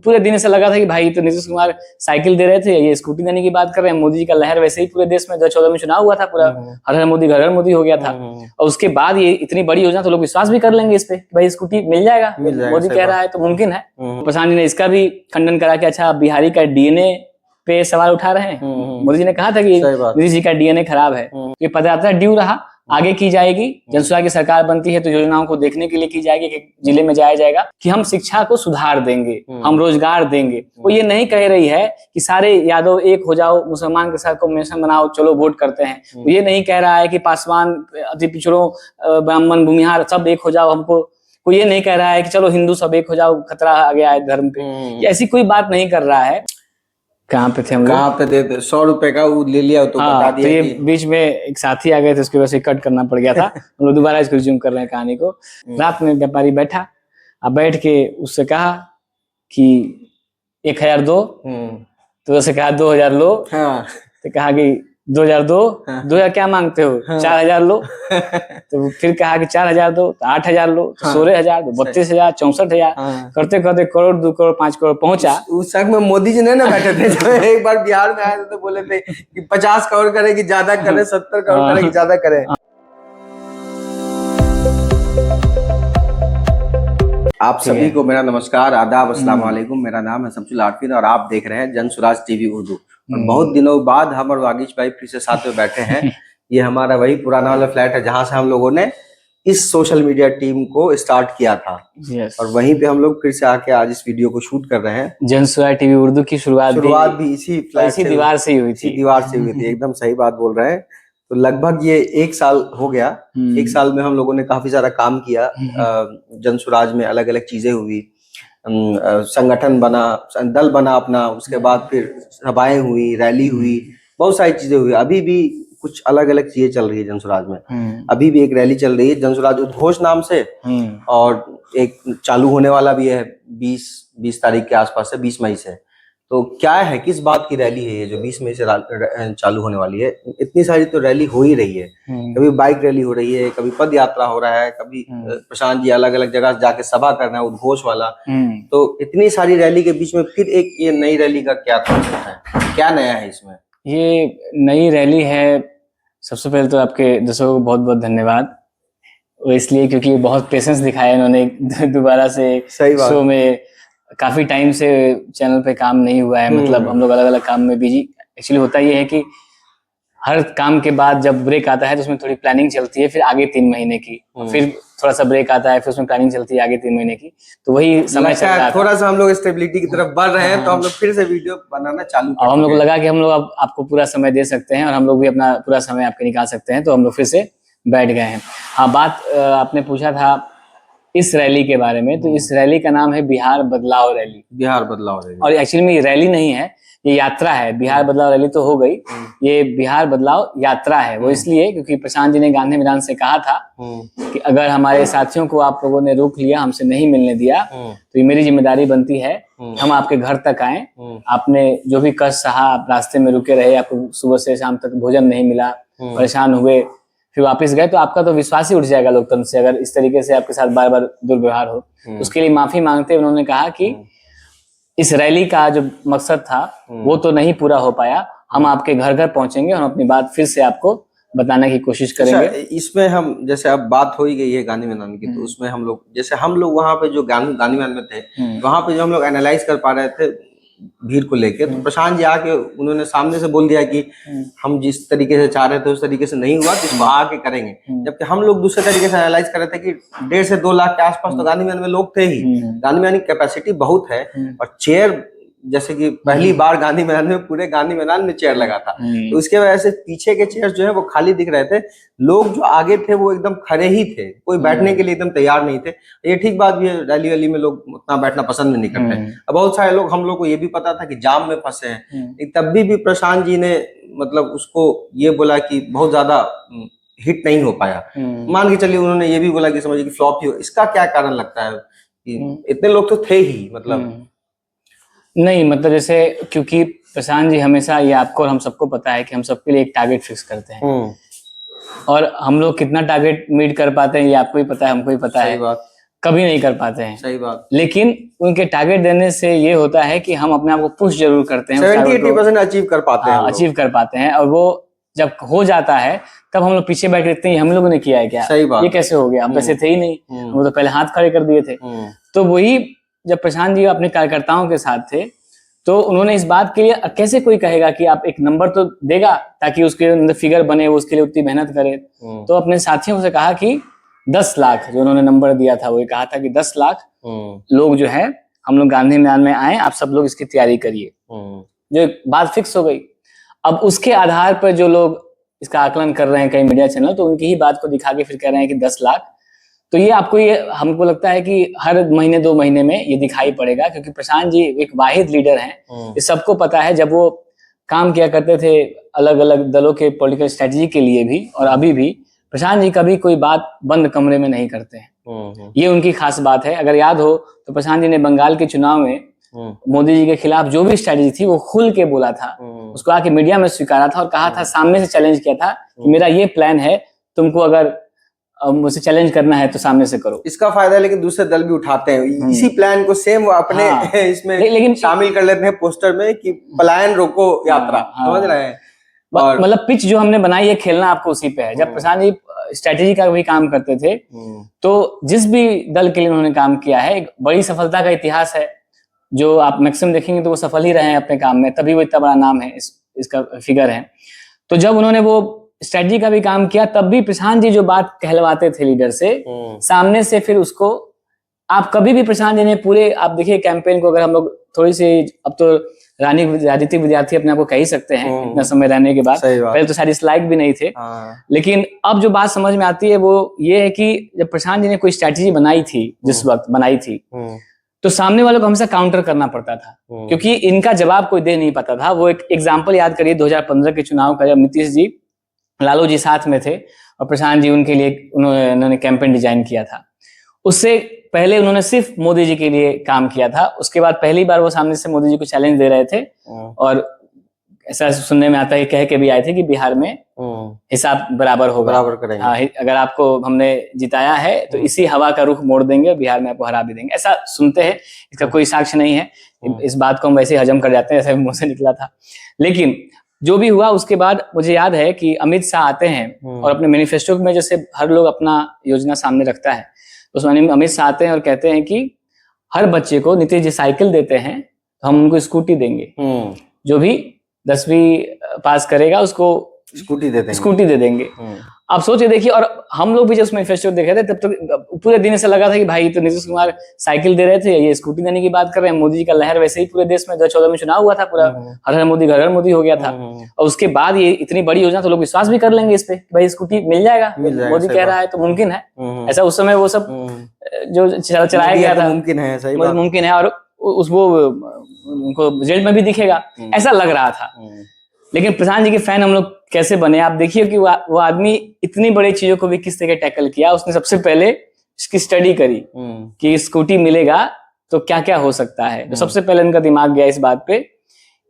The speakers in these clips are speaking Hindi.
पूरे दिन ऐसा लगा था कि भाई तो नीतीश कुमार साइकिल दे रहे थे, ये स्कूटी देने की बात कर रहे हैं। मोदी जी का लहर वैसे ही पूरे देश में 2014 में चुनाव हुआ था, पूरा हर हर मोदी घर घर मोदी हो गया था। और उसके बाद ये इतनी बड़ी योजना, तो लोग विश्वास भी कर लेंगे इस पे, भाई स्कूटी मिल जाएगा, मोदी कह रहा है तो मुमकिन है। प्रशांत जी ने इसका भी खंडन करा कि अच्छा बिहारी का डीएनए पे सवाल उठा रहे हैं। मोदी जी ने कहा था कि नीतीश जी का डीएनए खराब है। ये पदयात्रा ड्यू रहा, आगे की जाएगी। जनसुराज की सरकार बनती है तो योजनाओं को देखने के लिए की जाएगी, कि जिले में जाया जाएगा कि हम शिक्षा को सुधार देंगे, हम रोजगार देंगे। वो ये नहीं कह रही है कि सारे यादव एक हो जाओ, मुसलमान के साथ कॉम्बिनेशन बनाओ, चलो वोट करते हैं। वो ये नहीं कह रहा है कि पासवान, अति पिछड़ों, ब्राह्मण, भूमिहार सब एक हो जाओ। हमको कोई ये नहीं कह रहा है कि चलो हिंदू सब एक हो जाओ, खतरा आ गया है धर्म पे। ऐसी कोई बात नहीं कर रहा है। कहाँ पे थे हम लोग? कहाँ पे थे? 100 रुपए का वो ले लिया तो बता दिया। तो ये बीच में एक साथी आ गए थे, उसकी वजह से कट करना पड़ गया था। हम लोग दोबारा इसको रिज्यूम कर रहे हैं कहानी को। रात में व्यापारी बैठा, अब बैठ के उससे कहा कि 1000 दो, तो उससे कहा 2000 लो। तो कहा कि 2000 दो, 2000 क्या मांगते हो? 4000 लो। तो फिर कहा कि 4000 दो, तो 8000 लो, तो 16000, 32000, 64000, करते करते करोड़, 2 करोड़, 5 करोड़ पहुंचा। उस वक्त में मोदी जी नहीं ना बैठे थे जब एक बार बिहार में आए थे तो बोले थे कि 50 करोड़ करे कि ज्यादा करे, 70 करोड़ करे कि ज्यादा करे। आप सभी को मेरा नमस्कार, आदाब, अस्सलाम वालेकुम। मेरा नाम है शमसुल आरफिन और आप देख रहे हैं जनसुराज टीवी उर्दू। और बहुत दिनों बाद हम और वागिश भाई फिर से साथ में बैठे हैं। ये हमारा वही पुराना वाला फ्लैट है जहां से हम लोगों ने इस सोशल मीडिया टीम को स्टार्ट किया था। और वहीं पे हम लोग फिर से आके आज इस वीडियो को शूट कर रहे हैं। जनसुराज टीवी उर्दू की शुरुआत भी इसी दीवार से ही हुई थी। एकदम सही बात बोल रहे हैं। तो लगभग ये 1 साल हो गया। 1 साल में हम लोगों ने काफी सारा काम किया। जनसुराज में अलग अलग चीजें हुई, संगठन बना, दल बना अपना, उसके बाद फिर सभाएं हुई, रैली हुई, बहुत सारी चीजें हुई। अभी भी कुछ अलग अलग चीजें चल रही है जनसुराज में। अभी भी एक रैली चल रही है जनसुराज उद्घोष नाम से, और एक चालू होने वाला भी है 20 तारीख के आसपास से, 20 मई से। तो क्या है, किस बात की रैली है ये जो 20 मई से चालू होने वाली है? इतनी सारी तो रैली हो ही रही है। कभी बाइक रैली हो रही है, कभी पद यात्रा हो रहा है, कभी प्रशांत जी अलग अलग जगह जाके सभा कर रहे हैं, उद्घोष वाला। तो इतनी सारी रैली के बीच में फिर एक ये नई रैली का क्या कॉन्सेप्ट है, क्या नया है इसमें? ये नई रैली है, सबसे पहले तो आपके दर्शकों को बहुत बहुत धन्यवाद। वो इसलिए क्योंकि बहुत पेशेंस दिखाया इन्होंने दोबारा से शो में। काफी टाइम से चैनल पे काम नहीं हुआ है, मतलब हम लोग अलग अलग काम में बिजी। एक्चुअली होता ये है कि हर काम के बाद जब ब्रेक आता है तो उसमें थोड़ी प्लानिंग चलती है, फिर आगे 3 महीने की, फिर थोड़ा सा ब्रेक आता है, फिर उसमें प्लानिंग चलती है आगे 3 महीने की। तो वही समय चल रहा था। थोड़ा सा हम लोग स्टेबिलिटी की तरफ बढ़ रहे हैं, तो हम लोग फिर से वीडियो बनाना चालू कर। और हम लोग को लगा कि हम लोग अब आपको पूरा समय दे सकते हैं और हम लोग भी अपना पूरा समय आपके निकाल सकते हैं, तो हम लोग फिर से बैठ गए हैं। हाँ, बात आपने पूछा था इस रैली के बारे में, तो इस रैली का नाम है बिहार बदलाव रैली। बिहार बदलाव रैली। और एक्चुअली में ये रैली नहीं है, ये यात्रा है। बिहार बदलाव रैली तो हो गई, ये बिहार बदलाव यात्रा है। वो इसलिए क्योंकि प्रशांत जी ने गांधी मैदान से कहा था कि अगर हमारे साथियों को आप लोगों ने रोक लिया, हमसे नहीं मिलने दिया, तो ये मेरी जिम्मेदारी बनती है हम आपके घर तक आए। आपने जो भी कष्ट सहा, आप रास्ते में रुके रहे, आपको सुबह से शाम तक भोजन नहीं मिला, परेशान हुए, फिर वापस गए, तो आपका तो विश्वास ही उठ जाएगा लोकतंत्र से, अगर इस तरीके से आपके साथ बार बार दुर्व्यवहार हो। उसके लिए माफी मांगते हुए उन्होंने कहा कि इस रैली का जो मकसद था वो तो नहीं पूरा हो पाया, हम आपके घर घर पहुंचेंगे और अपनी बात फिर से आपको बताने की कोशिश करेंगे। इसमें हम जैसे अब बात हो ही गई है गांधी मैदान की, तो उसमें हम लोग वहां पे जो गांधी मैदान में थे, वहां पे जो हम लोग एनालाइज कर पा रहे थे भीड़ को लेके, तो प्रशांत जी आके उन्होंने सामने से बोल दिया कि हम जिस तरीके से चाह रहे थे उस तरीके से नहीं हुआ, तो इसको आके करेंगे। जबकि हम लोग दूसरे तरीके से एनालाइज कर रहे थे कि 1.5 से 2 लाख के आसपास तो गांधी मैदान में लोग थे ही। गांधी मैदान की कैपेसिटी बहुत है, और चेयर जैसे कि पहली बार गांधी मैदान में, पूरे गांधी मैदान में चेयर लगा था, तो इसके वजह से पीछे के चेयर जो है वो खाली दिख रहे थे। लोग जो आगे थे वो एकदम खड़े ही थे, कोई बैठने के लिए एकदम तैयार नहीं थे। ये ठीक बात भी है, रैली वैली में लोग उतना बैठना पसंद नहीं करते। अब बहुत सारे लोग, हम लोग को ये भी पता था कि जाम में फंसे हैं, तब भी प्रशांत जी ने मतलब उसको ये बोला कि बहुत ज्यादा हिट नहीं हो पाया। मान के चलिए उन्होंने ये भी बोला कि समझिए कि फ्लॉप ही हो। इसका क्या कारण लगता है कि इतने लोग तो थे ही? मतलब नहीं, मतलब जैसे क्योंकि प्रशांत जी हमेशा, ये आपको और हम सबको पता है कि हम सबके लिए एक टारगेट फिक्स करते हैं, और हम लोग कितना टारगेट मीट कर पाते हैं ये आपको ही पता है, हमको ही पता है। कभी नहीं कर पाते हैं। सही बात। लेकिन उनके टारगेट देने से ये होता है कि हम अपने आप को पुश जरूर करते हैं, 70-80% अचीव कर पाते हैं, अचीव कर पाते हैं। और वो जब हो जाता है तब हम लोग पीछे बैठ के देखते हैं हम लोगों ने किया है क्या, सही बात, ये कैसे हो गया, हम पैसे थे ही नहीं, वो तो पहले हाथ खड़े कर दिए थे। तो वही जब प्रशांत जी अपने कार्यकर्ताओं के साथ थे तो उन्होंने इस बात के लिए, कैसे कोई कहेगा कि आप एक नंबर तो देगा ताकि उसके अंदर फिगर बने, वो उसके लिए उतनी मेहनत करे। तो अपने साथियों से कहा कि 10 लाख जो उन्होंने नंबर दिया था, वो ये कहा था कि 10 लाख लोग जो है हम लोग गांधी मैदान में आए, आप सब लोग इसकी तैयारी करिए। जो एक बात फिक्स हो गई। अब उसके आधार पर जो लोग इसका आकलन कर रहे हैं कई मीडिया चैनल, तो उनकी ही बात को दिखा के फिर कह रहे हैं कि 10 लाख। तो ये आपको, ये हमको लगता है कि हर महीने 2 महीने में ये दिखाई पड़ेगा, क्योंकि प्रशांत जी एक वाहिद लीडर हैं। ये सबको पता है, जब वो काम किया करते थे अलग अलग दलों के पॉलिटिकल स्ट्रेटजी के लिए भी, और अभी भी प्रशांत जी कभी कोई बात बंद कमरे में नहीं करते हैं। ये उनकी खास बात है। अगर याद हो तो प्रशांत जी ने बंगाल के चुनाव में मोदी जी के खिलाफ जो भी स्ट्रेटजी थी वो खुल के बोला था, उसको आके मीडिया में स्वीकारा था और कहा था, सामने से चैलेंज किया था कि मेरा ये प्लान है, तुमको अगर मुझसे चैलेंज करना है तो सामने से करो। इसका फायदा लेकिन दूसरे दल भी उठाते हैं, इसी प्लान को सेम वो अपने इसमें लेकिन शामिल कर लेते हैं पोस्टर में कि पलायन रोको यात्रा। समझ रहे हैं। और मतलब पिच जो हमने बनाई है, खेलना आपको उसी पे है। जब प्रशांत जी स्ट्रेटेजी का भी काम करते थे तो जिस भी दल के लिए उन्होंने काम किया है, एक बड़ी सफलता का इतिहास है जो आप मैक्सिमम देखेंगे तो वो सफल ही रहे हैं अपने काम में, तभी वो इतना बड़ा नाम है, इसका फिगर है। तो जब उन्होंने वो स्ट्रेटजी का भी काम किया, तब भी प्रशांत जी जो बात कहलवाते थे लीडर से, सामने से फिर उसको आप कभी भी प्रशांत जी ने पूरे, आप देखिए कैंपेन को, अगर हम लोग थोड़ी सी, अब तो राजनीतिक विद्यार्थी अपने आप को कह ही सकते हैं इतना समय रहने के बाद, पहले तो शायद इस लायक भी नहीं थे, लेकिन अब जो बात समझ में आती है वो ये है कि जब प्रशांत जी ने कोई स्ट्रेटजी बनाई थी, जिस वक्त बनाई थी, तो सामने वालों को हमेशा काउंटर करना पड़ता था, क्योंकि इनका जवाब कोई दे नहीं पाता था। वो एक एग्जाम्पल याद करिए 2015 के चुनाव का, जब नीतीश जी लालू जी साथ में थे और प्रशांत जी उनके लिए उन्होंने कैंपेन डिजाइन किया था। उससे पहले उन्होंने सिर्फ मोदी जी के लिए काम किया था। उसके बाद पहली बार वो सामने से मोदी जी को चैलेंज दे रहे थे और ऐसा सुनने में आता है, कह के भी आए थे कि बिहार में हिसाब बराबर होगा, बराबर करेंगे। हाँ, अगर आपको हमने जिताया है तो इसी हवा का रुख मोड़ देंगे, बिहार में आपको हरा भी देंगे, ऐसा सुनते हैं। इसका कोई साक्ष्य नहीं है, इस बात को हम वैसे हजम कर जाते हैं, ऐसा मुंह से निकला था। लेकिन जो भी हुआ उसके बाद मुझे याद है कि अमित शाह आते हैं और अपने मैनिफेस्टो में, जैसे हर लोग अपना योजना सामने रखता है, उसमें अमित शाह आते हैं और कहते हैं कि हर बच्चे को नीतीश जी साइकिल देते हैं तो हम उनको स्कूटी देंगे, जो भी 10वीं पास करेगा उसको स्कूटी दे देंगे। आप सोचिए, देखिए, और हम लोग भी जब मैनिफेस्टो देखे थे तब तो पूरे दिन ऐसा लगा था कि भाई तो नीतीश कुमार साइकिल दे रहे थे, ये स्कूटी देने की बात कर रहे हैं। मोदी जी का लहर वैसे ही पूरे देश में 2014 में चुनाव हुआ था, पूरा हर हर मोदी घर घर मोदी हो गया था। और उसके बाद ये इतनी बड़ी योजना, तो लोग विश्वास भी कर लेंगे इस पे, भाई स्कूटी मिल जाएगा, मोदी कह रहा है तो मुमकिन है। ऐसा उस समय वो सब जो चलाया गया था, मुमकिन है, और वो उनको रिजल्ट में भी दिखेगा, ऐसा लग रहा था। लेकिन प्रशांत जी के फैन हम लोग कैसे बने, आप देखिए कि वो आदमी इतनी बड़ी चीजों को भी किस तरह टैकल किया। उसने सबसे पहले इसकी स्टडी करी कि स्कूटी मिलेगा तो क्या क्या हो सकता है। तो सबसे पहले उनका दिमाग गया इस बात पे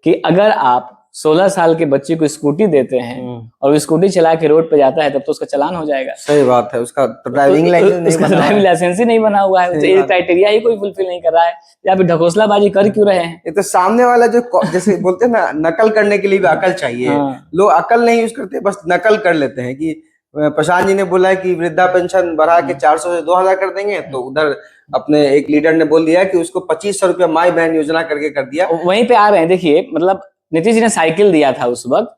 कि अगर आप 16 साल के बच्चे को स्कूटी देते हैं और वो स्कूटी चला के रोड पे जाता है, तब तो उसका चालान हो जाएगा। सही बात है, उसका ड्राइविंग लाइसेंस ही नहीं बना हुआ है, ये क्राइटेरिया ही कोई फुलफिल नहीं कर रहा है, या फिर ढकोसलाबाजी कर क्यों रहे हैं। ये तो सामने वाला जो जैसे बोलते हैं ना, नकल करने के लिए भी अकल चाहिए। लोग अकल नहीं यूज करते, बस नकल कर लेते हैं कि प्रशांत जी ने बोला है कि वृद्धा पेंशन बढ़ा के 400 से 2000 कर देंगे, तो उधर अपने एक लीडर ने बोल दिया कि उसको 2500 रुपया माई बहन योजना करके कर दिया। वहीं पे आ रहे हैं, देखिए, मतलब नीतीश जी ने साइकिल दिया था उस वक्त,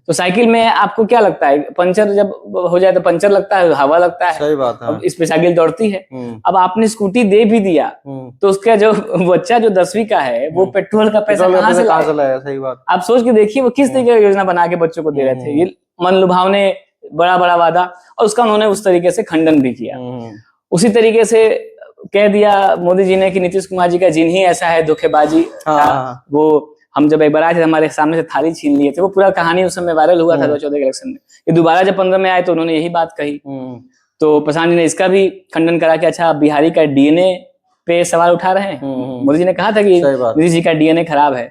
तो साइकिल में आपको क्या लगता है, पंचर जब हो जाए तो पंचर लगता है, हवा लगता है। सही बात है। इस पे साइकिल दौड़ती है। अब आपने स्कूटी दे भी दिया तो उसका जो बच्चा जो 10वीं का है, वो पेट्रोल का पैसा कहाँ से लाया। सही बात। आप सोच के देखिए वो किस तरीके की योजना बना के बच्चों को दे रहे थे। ये मन लुभावने बड़ा बड़ा वादा, और उसका उन्होंने उस तरीके से खंडन भी किया। उसी तरीके से कह दिया मोदी जी ने कि नीतीश कुमार जी का जिन ही ऐसा है, धोखेबाजी। वो हम जब एक बार आए थे, हमारे सामने से थाली छीन लिए थे, वो पूरा कहानी उस समय वायरल हुआ था 2014 के इलेक्शन में। ये दोबारा जब 15 में आए तो उन्होंने यही बात कही। तो प्रशांत जी ने इसका भी खंडन करा कि अच्छा, बिहारी का डीएनए पे सवाल उठा रहे हैं। मोदी जी ने कहा था कि नीतीश जी का डीएनए खराब है।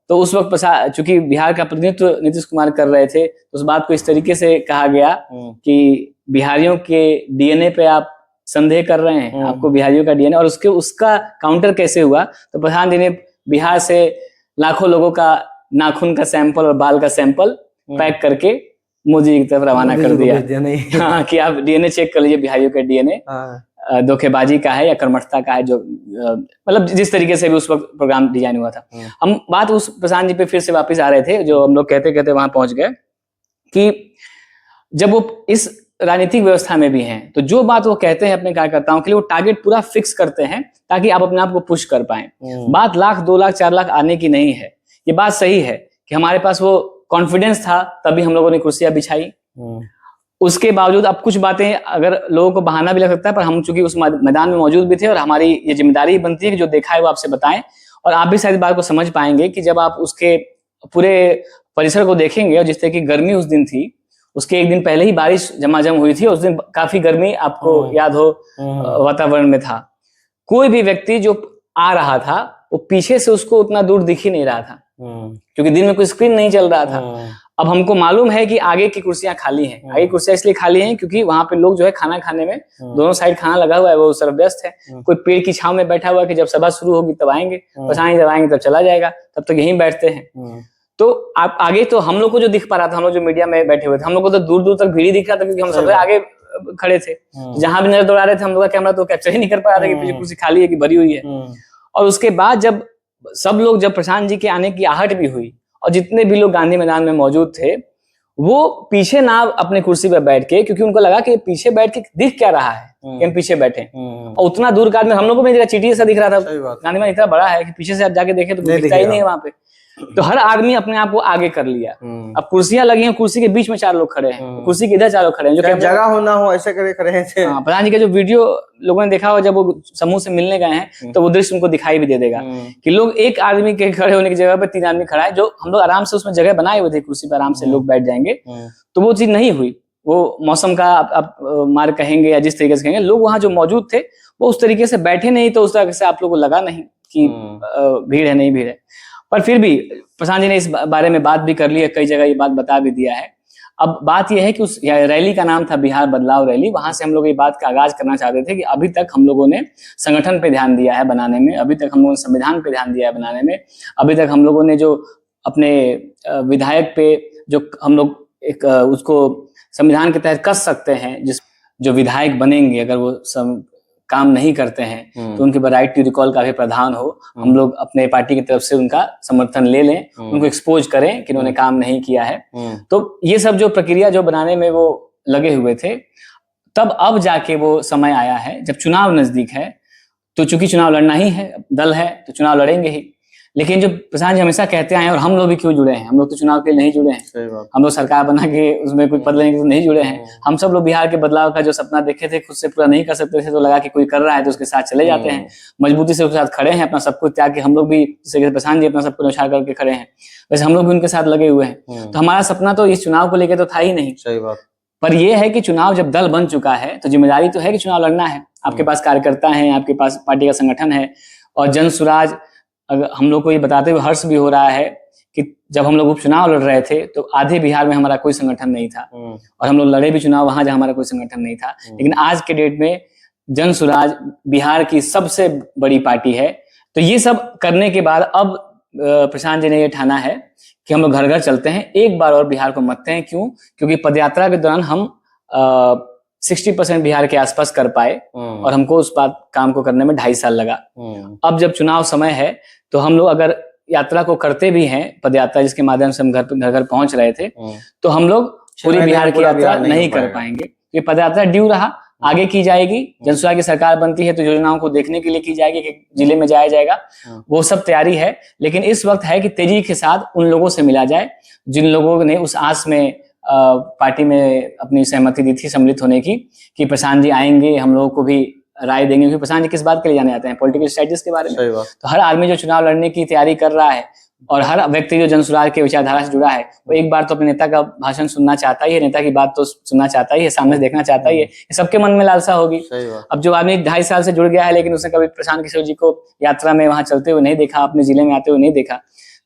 तो उस वक्त चूंकि बिहार का प्रतिनिधित्व नीतीश कुमार कर रहे थे, तो उस बात को इस तरीके से कहा गया कि बिहारियों के डीएनए पे आप संदेह कर रहे हैं आपको बिहारियों का डीएनए, और उसका काउंटर कैसे हुआ, तो प्रधान जी ने बिहार से लाखों लोगों का नाखून का सैंपल और बाल का सैंपल पैक करके मोदी जी की तरफ रवाना कर दिया। हाँ, कि आप डीएनए चेक कर लीजिए बिहारियों का डीएनए धोखेबाजी का है या कर्मठता का है, जो मतलब जिस तरीके से भी उस वक्त प्रोग्राम डिजाइन हुआ था। हम बात उस प्रशांत जी पे फिर से वापस आ रहे थे, जो हम लोग कहते कहते वहां पहुंच गए कि जब वो इस राजनीतिक व्यवस्था में भी हैं, तो जो बात वो कहते हैं अपने कार्यकर्ताओं के लिए, वो टारगेट पूरा फिक्स करते हैं ताकि आप अपने आप को पुश कर पाएं। बात लाख 2 लाख 4 लाख आने की नहीं है। ये बात सही है कि हमारे पास वो कॉन्फिडेंस था, तभी हम लोगों ने कुर्सियां बिछाई। उसके बावजूद अब कुछ बातें अगर लोगों को बहाना भी लग सकता है, पर हम चूंकि उस मैदान में मौजूद भी थे और हमारी ये जिम्मेदारी बनती है कि जो देखा है वो आपसे बताएं, और आप भी शायद बात को समझ पाएंगे कि जब आप उसके पूरे परिसर को देखेंगे, और जिस तरह की गर्मी उस दिन थी, उसके एक दिन पहले ही बारिश झमाझम हुई थी, उस दिन काफी गर्मी आपको याद हो वातावरण में था। कोई भी व्यक्ति जो आ रहा था वो पीछे से उसको उतना दूर दिख ही नहीं रहा था, क्योंकि दिन में कोई स्क्रीन नहीं चल रहा था। अब हमको मालूम है कि आगे की कुर्सियां खाली हैं। आगे कुर्सियां इसलिए खाली हैं क्योंकि वहां पे लोग जो है खाना खाने में, दोनों साइड खाना लगा हुआ है, वो सर्वव्यस्त है। कोई पेड़ की छांव में बैठा हुआ है कि जब सभा शुरू होगी तब आएंगे, पछाएं जब आएंगे तब चला जाएगा, तब तक यहीं बैठते हैं। तो आप आगे, तो हम लोग को जो दिख पा रहा था, हम लोग जो मीडिया में बैठे हुए थे, हम लोग को तो दूर दूर तक भीड़ ही दिख रहा था, क्योंकि हम सबसे आगे खड़े थे। जहां भी नजर दौड़ा रहे थे, हम लोग का कैमरा तो कैप्चर ही नहीं कर पा रहा था कि पीछे कुर्सी खाली है कि भरी हुई है। और उसके बाद जब सब लोग, जब प्रशांत जी के आने की आहट भी हुई, और जितने भी लोग गांधी मैदान में मौजूद थे, वो पीछे ना अपने कुर्सी पर बैठ के, क्योंकि उनको लगा कि पीछे बैठ के दिख क्या रहा है कि हम पीछे बैठे, और उतना दूर का आदमी हम लोगों को चीटी जैसा दिख रहा था। गांधी मैदान इतना बड़ा है कि पीछे से आप जाके देखें तो दिखता ही नहीं है वहां पे। तो हर आदमी अपने आप को आगे कर लिया। अब कुर्सियां लगी हैं, कुर्सी के बीच में 4 लोग खड़े हैं, कुर्सी के इधर 4 लोग खड़े हैं, जो जगह हो ना हो ऐसे करे खड़े हैं। प्रधान जी का जो वीडियो लोगों ने देखा हो, जब वो समूह से मिलने गए हैं, तो वो दृश्य उनको दिखाई भी दे देगा कि लोग एक आदमी के खड़े होने की जगह पे 3 आदमी खड़ा है, जो हम लोग आराम से उसमें जगह बनाए हुए थे, कुर्सी पर आराम से लोग बैठ जाएंगे। तो वो चीज नहीं हुई। वो मौसम का आप मार कहेंगे या जिस तरीके से कहेंगे, लोग वहां जो मौजूद थे वो उस तरीके से बैठे नहीं, तो उस तरह से आप लोगों को लगा नहीं कि भीड़ है, नहीं भीड़ है। पर फिर भी प्रशांत जी ने इस बारे में बात भी कर ली है, कई जगह ये बात बता भी दिया है। अब बात यह है कि उस रैली का नाम था बिहार बदलाव रैली। वहां से हम लोग ये बात का आगाज करना चाहते थे कि अभी तक हम लोगों ने संगठन पे ध्यान दिया है बनाने में, अभी तक हम लोगों ने संविधान पे ध्यान दिया है बनाने में, अभी तक हम लोगों ने जो अपने विधायक पे जो हम लोग एक उसको संविधान के तहत कस सकते हैं, जिस जो विधायक बनेंगे अगर वो काम नहीं करते हैं तो उनके राइट टू रिकॉल का भी प्रावधान हो, हम लोग अपने पार्टी की तरफ से उनका समर्थन ले लें, उनको एक्सपोज करें कि उन्होंने काम नहीं किया है। तो ये सब जो प्रक्रिया जो बनाने में वो लगे हुए थे, तब अब जाके वो समय आया है जब चुनाव नजदीक है। तो चूंकि चुनाव लड़ना ही है, दल है तो चुनाव लड़ेंगे ही। लेकिन जो प्रशांत जी हमेशा कहते आए, और हम लोग भी क्यों जुड़े हैं, हम लोग तो चुनाव के लिए नहीं जुड़े हैं, हम लोग सरकार बना के उसमें कोई पद लेने के लिए नहीं जुड़े हैं। हम सब लोग बिहार के बदलाव का जो सपना देखे थे, खुद से पूरा नहीं कर सकते थे, तो लगा कि कोई कर रहा है तो उसके साथ चले जाते हैं, मजबूती से उसके साथ खड़े हैं, अपना सब कुछ त्याग के। हम लोग भी जैसे प्रशांत जी अपना सब कुछ न्यौछावर करके खड़े हैं, वैसे हम लोग भी उनके साथ लगे हुए हैं। तो हमारा सपना तो इस चुनाव को लेकर तो था ही नहीं। सही बात। पर यह है कि चुनाव जब दल बन चुका है तो जिम्मेदारी तो है कि चुनाव लड़ना है। आपके पास कार्यकर्ता हैं, आपके पास पार्टी का संगठन है, और जन सुराज, अगर हम लोग को ये बताते हुए हर्ष भी हो रहा है कि जब हम लोग उपचुनाव लड़ रहे थे तो आधे बिहार में हमारा कोई संगठन नहीं था, और हम लोग लड़े भी चुनाव वहां जहां हमारा कोई संगठन नहीं था। लेकिन आज के डेट में जन सुराज बिहार की सबसे बड़ी पार्टी है। तो ये सब करने के बाद अब प्रशांत जी ने ये ठाना है कि हम लोग घर घर चलते हैं, एक बार और बिहार को मत्ते हैं। क्यों? क्योंकि पदयात्रा के दौरान हम 60% बिहार के आसपास कर पाए, और हमको उस बात काम को करने में 2.5 साल लगा। अब जब चुनाव समय है तो हम लोग अगर यात्रा को करते भी हैं, पदयात्रा जिसके माध्यम से हम घर घर पहुंच रहे थे, तो हम लोग पूरी बिहार की यात्रा नहीं कर पाएंगे। ये पदयात्रा ड्यू रहा, आगे की जाएगी। जनसुराज की सरकार बनती है तो योजनाओं को देखने के लिए की जाएगी कि जिले में जाया जाएगा, वो सब तैयारी है। लेकिन इस वक्त है कि तेजी के साथ उन लोगों से मिला जाए जिन लोगों ने उस आस में पार्टी में अपनी सहमति दी थी सम्मिलित होने की, कि प्रशांत जी आएंगे, हम लोगों को भी राय देंगे। क्योंकि प्रशांत जी किस बात के लिए जाने आते हैं? पॉलिटिकल स्ट्रेटजीज के बारे में। तो हर आदमी जो चुनाव लड़ने की तैयारी कर रहा है, और हर व्यक्ति जो जनसुराज के विचारधारा से जुड़ा है, वो एक बार तो अपने नेता का भाषण सुनना चाहता ही है, नेता की बात तो सुनना चाहता ही है, सामने से देखना चाहता ही है। ये सबके मन में लालसा होगी। अब जो आदमी 2.5 साल से जुड़ गया है लेकिन उसने कभी प्रशांत किशोर जी को यात्रा में वहां चलते हुए नहीं देखा, अपने जिले में आते हुए नहीं देखा,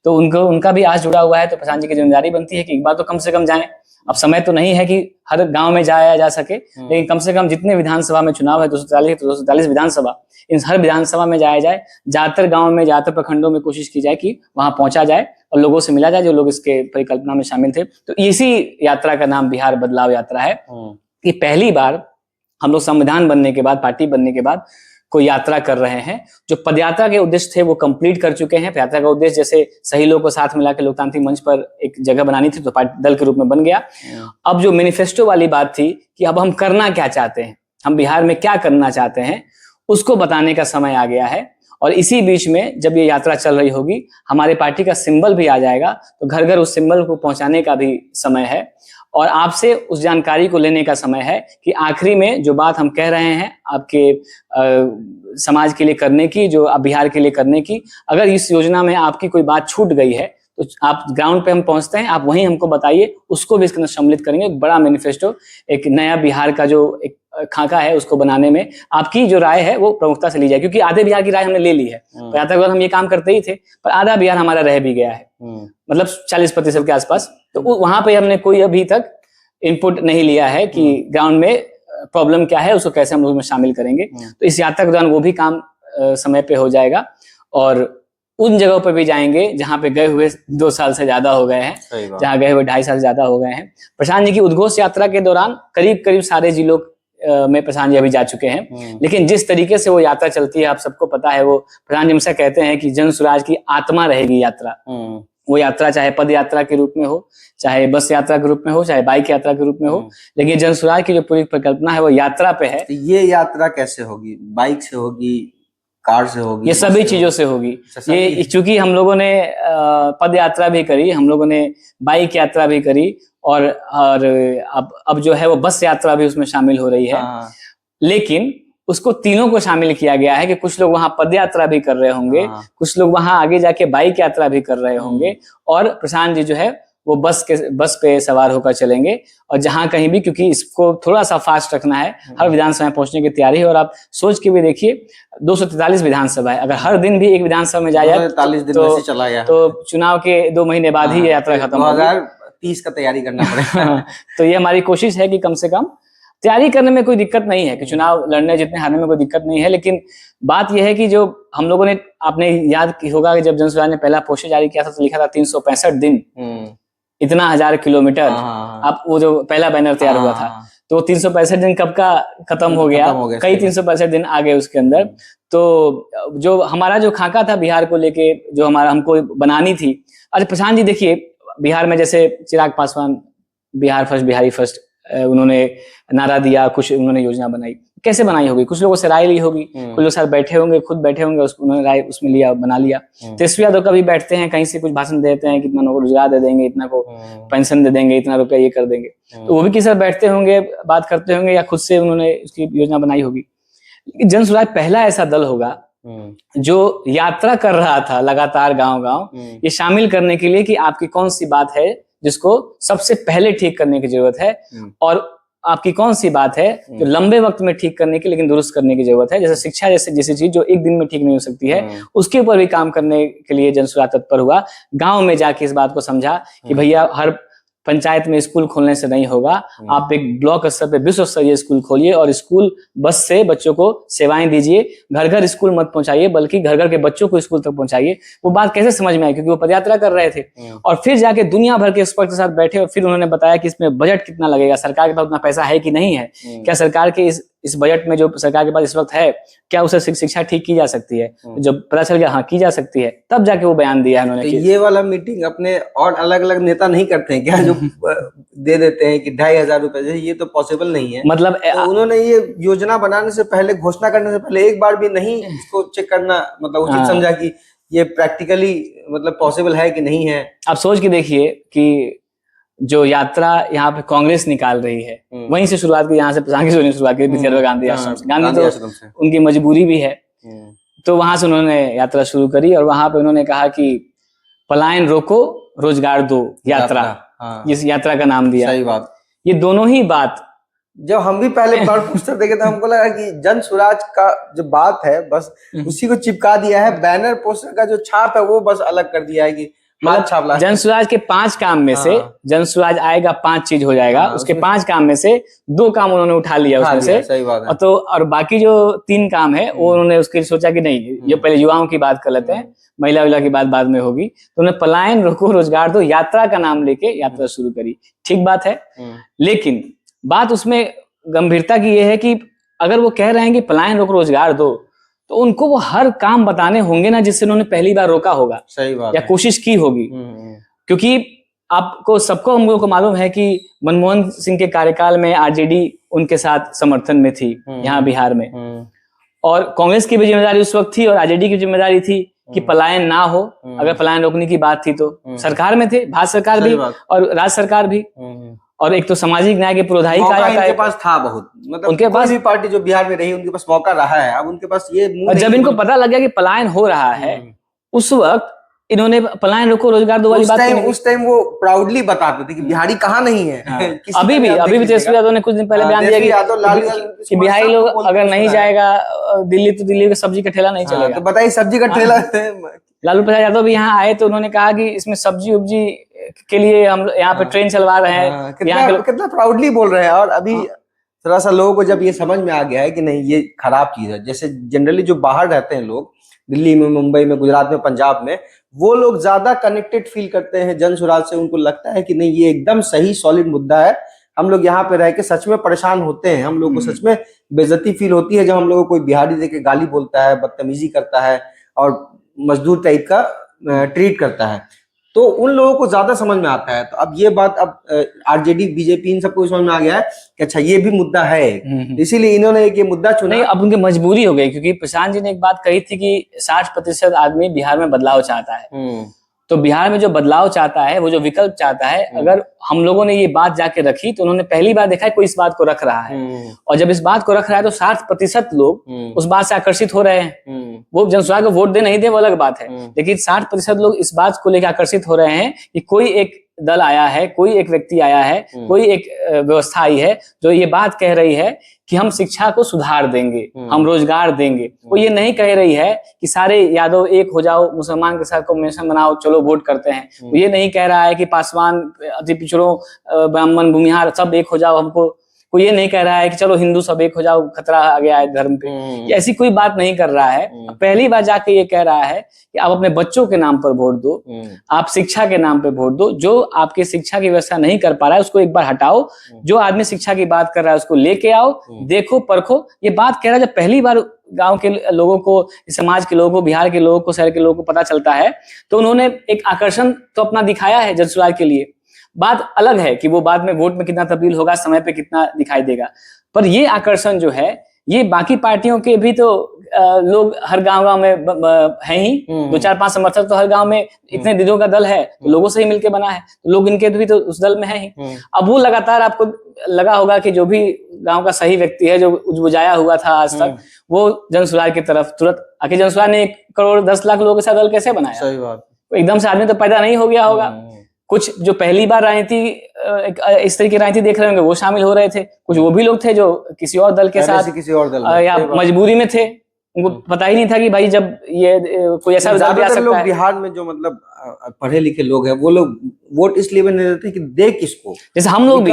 तो उनका भी आज जुड़ा हुआ है। तो प्रशांत जी की जिम्मेदारी बनती है कि एक बार तो कम से कम जाएं, अब समय तो नहीं है कि हर गांव में जाया जा सके, लेकिन कम से कम जितने विधानसभा में चुनाव है 240 विधानसभा, इन हर विधानसभा में जाया जाए, ज्यादातर गाँव में, ज्यादातर प्रखंडों में कोशिश की जाए कि वहां पहुंचा जाए और लोगों से मिला जाए जो लोग इसके परिकल्पना में शामिल थे। तो इसी यात्रा का नाम बिहार बदलाव यात्रा है कि पहली बार हम लोग संविधान बनने के बाद, पार्टी बनने के बाद कोई यात्रा कर रहे हैं। जो पदयात्रा के उद्देश्य थे वो कंप्लीट कर चुके हैं। पदयात्रा का उद्देश्य जैसे सही लोगों को साथ मिला के लोकतांत्रिक मंच पर एक जगह बनानी थी, तो पार्टी दल के रूप में बन गया। अब जो मैनिफेस्टो वाली बात थी कि अब हम करना क्या चाहते हैं, हम बिहार में क्या करना चाहते हैं, उसको बताने का समय आ गया है। और इसी बीच में जब ये यात्रा चल रही होगी, हमारे पार्टी का सिंबल भी आ जाएगा, तो घर घर उस सिंबल को पहुंचाने का भी समय है और आपसे उस जानकारी को लेने का समय है कि आखिरी में जो बात हम कह रहे हैं आपके समाज के लिए करने की, जो आप बिहार के लिए करने की, अगर इस योजना में आपकी कोई बात छूट गई है तो आप ग्राउंड पे हम पहुंचते हैं, आप वहीं हमको बताइए, उसको भी इसके अंदर सम्मिलित करेंगे। एक बड़ा मैनिफेस्टो, एक नया बिहार का जो एक खाका है उसको बनाने में आपकी जो राय है वो प्रमुखता से ली जाए, क्योंकि आधे बिहार की राय हमने ले ली है। यात्रा के बाद हम ये काम करते ही थे, पर आधा बिहार हमारा रह भी गया है, मतलब 40% के आसपास। तो वहां पे हमने कोई अभी तक इनपुट नहीं लिया है कि ग्राउंड में प्रॉब्लम क्या है, उसको कैसे हम लोग में शामिल करेंगे। तो इस यात्रा के दौरान वो भी काम समय पे हो जाएगा और उन जगहों पर भी जाएंगे जहां पे गए हुए 2 साल से ज्यादा हो गए हैं, जहां गए हुए 2.5 साल से ज्यादा हो गए हैं। प्रशांत जी की उद्घोष यात्रा के दौरान करीब करीब सारे जिलों में प्रशांत जी अभी जा चुके हैं, लेकिन जिस तरीके से वो यात्रा चलती है आप सबको पता है। वो प्रशांत जी हमेशा कहते हैं कि जन स्वराज की आत्मा रहेगी यात्रा। वो यात्रा चाहे पद यात्रा के रूप में हो, चाहे बस यात्रा के रूप में हो, चाहे बाइक यात्रा के रूप में हो, लेकिन जन स्वराज की जो पूरी परिकल्पना है वो यात्रा पे है। तो ये यात्रा कैसे होगी? बाइक से होगी, कार से होगी? ये सभी चीजों से होगी। ये चूंकि हम लोगों ने पद यात्रा भी करी, हम लोगों ने बाइक यात्रा भी करी और अब जो है वो बस यात्रा भी उसमें शामिल हो रही है। लेकिन उसको तीनों को शामिल किया गया है कि कुछ लोग वहां पद यात्रा भी कर रहे होंगे, कुछ लोग वहां आगे जाके बाइक यात्रा भी कर रहे होंगे और प्रशांत जी जो है वो बस पे सवार होकर चलेंगे। और जहां कहीं भी, क्योंकि इसको थोड़ा सा फास्ट रखना है, हर विधानसभा में पहुंचने की तैयारी है। और आप सोच के भी देखिए 243 विधानसभा है, अगर हर दिन भी एक विधानसभा में जाए 243 दिन में से चला गया तो चुनाव के 2 महीने बाद ही ये यात्रा खत्म होगी। 2030 का तैयारी करना पड़ेगा। तो ये हमारी कोशिश है कि कम से कम तैयारी करने में कोई दिक्कत नहीं है, कि चुनाव लड़ने जितने हारने में कोई दिक्कत नहीं है। लेकिन बात यह है कि जो हम लोगों ने, आपने याद होगा कि जब जन स्वराज ने पहला पोस्टर जारी किया था तो लिखा था 365 दिन, इतना 1000 किलोमीटर। अब वो जो पहला बैनर तैयार हुआ था तो 365 दिन कब का खत्म हो गया, कई 365 दिन आ गए उसके अंदर। तो जो हमारा जो खाका था बिहार को लेके, जो हमारा हमको बनानी थी। अच्छा प्रशांत जी देखिए, बिहार में जैसे चिराग पासवान बिहार फर्स्ट, बिहारी फर्स्ट, उन्होंने नारा दिया, कुछ उन्होंने योजना बनाई, कैसे बनाई होगी? कुछ लोगों से राय ली होगी, कुछ लोग साथ बैठे होंगे, खुद बैठे होंगे, उन्होंने राय उसमें लिया, बना लिया। तेजस्वी यादव कभी बैठते हैं, कहीं से कुछ भाषण देते हैं कि इतना को रोजगार दे देंगे, इतना को पेंशन दे देंगे, इतना रुपया ये कर देंगे, तो वो भी किसी बैठते होंगे, बात करते होंगे, या खुद से उन्होंने उसकी योजना बनाई होगी। जन स्वराज पहला ऐसा दल होगा जो यात्रा कर रहा था लगातार गांव-गांव, ये शामिल करने के लिए कि आपकी कौन सी बात है जिसको सबसे पहले ठीक करने की जरूरत है, और आपकी कौन सी बात है जो लंबे वक्त में ठीक करने की, लेकिन दुरुस्त करने की जरूरत है। जैसे शिक्षा जैसी चीज जो एक दिन में ठीक नहीं हो सकती है, उसके ऊपर भी काम करने के लिए जन स्वराज तत्पर हुआ। गांव में जाके इस बात को समझा कि भैया हर पंचायत में स्कूल खोलने से नहीं होगा, आप एक ब्लॉक स्तर पे विश्व स्तरीय स्कूल खोलिए और स्कूल बस से बच्चों को सेवाएं दीजिए। घर घर स्कूल मत पहुंचाइए, बल्कि घर घर के बच्चों को स्कूल तक पहुंचाइए। वो बात कैसे समझ में आई? क्योंकि वो पदयात्रा कर रहे थे और फिर जाके दुनिया भर के एक्सपर्ट के साथ बैठे और फिर उन्होंने बताया कि इसमें बजट कितना लगेगा, सरकार के पास उतना पैसा है कि नहीं है, क्या सरकार के इस बजट में जो सरकार के पास इस वक्त है, क्या उसे जब ठीक की जा सकती है? जब पता चल गया हाँ की जा सकती है, तब जाके वो बयान दिया है उन्होंने। तो ये वाला मीटिंग अपने और अलग अलग नेता नहीं करते हैं क्या, जो दे देते हैं कि 2500 रुपए? ये तो पॉसिबल नहीं है। मतलब तो उन्होंने ये योजना बनाने से पहले, घोषणा करने से पहले एक बार भी नहीं इसको चेक करना मतलब उचित समझा कि ये प्रैक्टिकली मतलब पॉसिबल है कि नहीं है? आप सोच के देखिए कि जो यात्रा यहाँ पे कांग्रेस निकाल रही है, वहीं से शुरुआत की, यहाँ से प्रशांत किशोर ने शुरुआत की थी, गांधी आश्रम से। गांधी तो उनकी मजबूरी भी है, तो वहां से उन्होंने यात्रा शुरू करी और वहां पे उन्होंने कहा कि पलायन रोको, रोजगार दो यात्रा, इस यात्रा का नाम दिया। सही बात। ये दोनों ही बात जब हम भी पहले बार पोस्टर देखे तो हमको लगा कि जन स्वराज का जो बात है बस उसी को चिपका दिया है, बैनर पोस्टर का जो छाप है वो बस अलग कर दिया है कि हाथ छाप ला। जनसुराज के 5 काम में से जनसुराज आएगा 5 चीज हो जाएगा, उसके 5 काम में से 2 काम उन्होंने उठा लिया उसमें से। सही बात है। तो और बाकी जो 3 काम है वो उन्होंने उसके सोचा कि नहीं, ये पहले युवाओं की बात कर लेते हैं, महिला विला की बात बाद में होगी। तो उन्हें पलायन रोको रोजगार दो यात्रा का नाम लेके यात्रा शुरू करी। ठीक बात है, लेकिन बात उसमें गंभीरता की ये है कि अगर वो कह रहे हैं कि पलायन रोको रोजगार दो, तो उनको वो हर काम बताने होंगे ना जिससे उन्होंने पहली बार रोका होगा। सही बात या कोशिश की होगी। क्योंकि आपको सबको हम लोगों को मालूम है कि मनमोहन सिंह के कार्यकाल में आरजेडी उनके साथ समर्थन में थी यहाँ बिहार में, और कांग्रेस की भी जिम्मेदारी उस वक्त थी और आरजेडी की जिम्मेदारी थी कि पलायन ना हो। अगर पलायन रोकने की बात थी तो सरकार में थे, भारत सरकार भी और राज्य सरकार भी, और एक तो सामाजिक न्याय के पुरोधाई का इनके पास था बहुत, मतलब उनके पास भी पार्टी जो बिहार में रही उनके पास मौका रहा है। अब उनके पास ये और जब इनको पता लग गया कि पलायन हो रहा है, उस वक्त इन्होंने पलायन रोको रोजगार दो वाली बात उस टाइम वो प्राउडली बताते थे कि बिहारी कहाँ नहीं है। हाँ। अभी भी तेजस्वी यादव ने कुछ दिन पहले बयान दिया कि बिहारी लोग अगर नहीं जाएगा दिल्ली तो दिल्ली का सब्जी का ठेला नहीं चलेगा। तो बताइए, सब्जी का ठेला। लालू प्रसाद यादव भी यहाँ आए तो उन्होंने कहा कि इसमें सब्जी उब्जी के लिए हम यहाँ पे ट्रेन चलवा रहे हैं। कितना प्राउडली बोल रहे हैं। और अभी थोड़ा सा लोगों को जब ये समझ में आ गया है कि नहीं ये खराब चीज है, जैसे जनरली जो बाहर रहते हैं लोग, दिल्ली में, मुंबई में, गुजरात में, पंजाब में, वो लोग ज्यादा कनेक्टेड फील करते हैं जनसुराज से। उनको लगता है कि नहीं ये एकदम सही सॉलिड मुद्दा है। हम लोग यहाँ पे रह के सच में परेशान होते हैं, हम लोग को सच में बेइज्जती फील होती है जब हम लोग को कोई बिहारी देके गाली बोलता है, बदतमीजी करता है और मजदूर टाइप का ट्रीट करता है। तो उन लोगों को ज्यादा समझ में आता है। तो अब ये बात अब आरजेडी, बीजेपी, इन सबको समझ में आ गया है कि अच्छा ये भी मुद्दा है, इसीलिए इन्होंने एक ये मुद्दा चुना। नहीं, अब उनकी मजबूरी हो गई, क्योंकि प्रशांत जी ने एक बात कही थी कि 60% आदमी बिहार में बदलाव चाहता है। तो बिहार में जो बदलाव चाहता है, वो जो विकल्प चाहता है, अगर हम लोगों ने ये बात जाके रखी तो उन्होंने पहली बार देखा है कोई इस बात को रख रहा है। और जब इस बात को रख रहा है तो 60% लोग उस बात से आकर्षित हो रहे हैं। वो जनसुराज को वोट दे नहीं दे वो अलग बात है, लेकिन 60% लोग इस बात को लेकर आकर्षित हो रहे हैं कि कोई एक दल आया है, कोई एक व्यक्ति आया है, कोई एक व्यवस्था आई है जो ये बात कह रही है कि हम शिक्षा को सुधार देंगे, हम रोजगार देंगे। वो ये नहीं कह रही है कि सारे यादव एक हो जाओ, मुसलमान के साथ कॉम्बिनेशन बनाओ, चलो वोट करते हैं। वो ये नहीं कह रहा है कि पासवान, अति पिछड़ों, ब्राह्मण, भूमिहार सब एक हो जाओ हमको। कोई ये नहीं कह रहा है कि चलो हिंदू सब एक हो जाओ, खतरा आ गया है धर्म पे। ये ऐसी कोई बात नहीं कर रहा है। पहली बार जाके ये कह रहा है कि आप अपने बच्चों के नाम पर वोट दो, आप शिक्षा के नाम पे वोट दो। जो आपके शिक्षा की व्यवस्था नहीं कर पा रहा है उसको एक बार हटाओ, जो आदमी शिक्षा की बात कर रहा है उसको लेके आओ, देखो परखो। ये बात कह रहा है जब पहली बार गांव के लोगों को, समाज के लोगों को, बिहार के लोगों को, शहर के लोगों को पता चलता है, तो उन्होंने एक आकर्षण तो अपना दिखाया है जनसुराज के लिए। बात अलग है कि वो बाद में वोट में कितना तब्दील होगा, समय पे कितना दिखाई देगा, पर ये आकर्षण जो है ये बाकी पार्टियों के भी तो लोग हर गांव में हैं ही। 2-4-5 समर्थक तो हर गांव में, इतने दीदों का दल है तो लोगों से ही मिलके बना है, तो लोग इनके भी तो उस दल में है ही। अब वो लगातार, आपको लगा होगा कि जो भी गांव का सही व्यक्ति है जो बुझाया हुआ था आज तक, वो जनसुराज की तरफ तुरंत आके, जनसुराज ने 1 करोड़ 10 लाख लोगों के साथ दल कैसे बनाया? सही बात। एकदम से आदमी तो पैदा नहीं हो गया होगा। कुछ जो पहली बार राजनीति, इस तरह की राजनीति देख रहे होंगे, वो शामिल हो रहे थे। कुछ वो भी लोग थे जो किसी और दल के साथ, किसी और दल या मजबूरी में थे, उनको पता ही नहीं था कि भाई जब ये कोई ऐसा दल भी आ सकता है। बिहार में जो मतलब पढ़े लिखे लोग हैं, वो लोग वोट इसलिए भी नहीं देते कि दे किसको। जैसे हम लोग भी